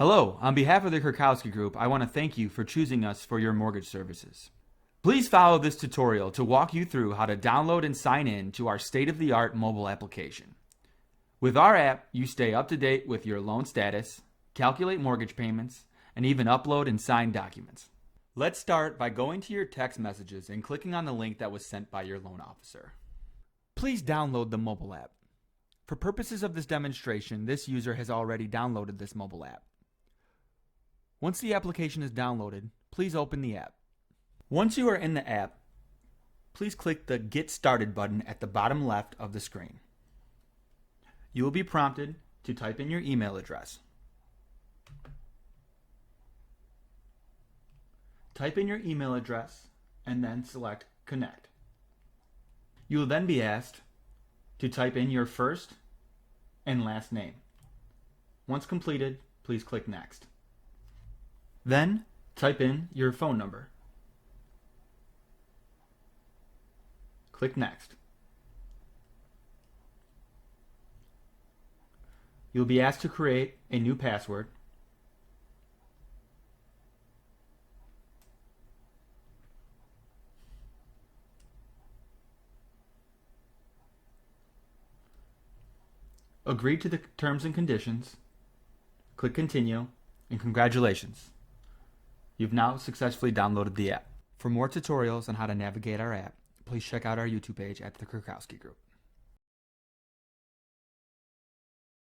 Hello, on behalf of the Kurkowski Group, I want to thank you for choosing us for your mortgage services. Please follow this tutorial to walk you through how to download and sign in to our state-of-the-art mobile application. With our app, you stay up to date with your loan status, calculate mortgage payments, and even upload and sign documents. Let's start by going to your text messages and clicking on the link that was sent by your loan officer. Please download the mobile app. For purposes of this demonstration, this user has already downloaded this mobile app. Once the application is downloaded, please open the app. Once you are in the app, please click the Get Started button at the bottom left of the screen. You will be prompted to type in your email address. Type in your email address and then select Connect. You will then be asked to type in your first and last name. Once completed, please click Next. Then, type in your phone number. Click Next. You'll be asked to create a new password. Agree to the terms and conditions. Click Continue, and congratulations. You've now successfully downloaded the app. For more tutorials on how to navigate our app, please check out our YouTube page at the Kurkowski Group.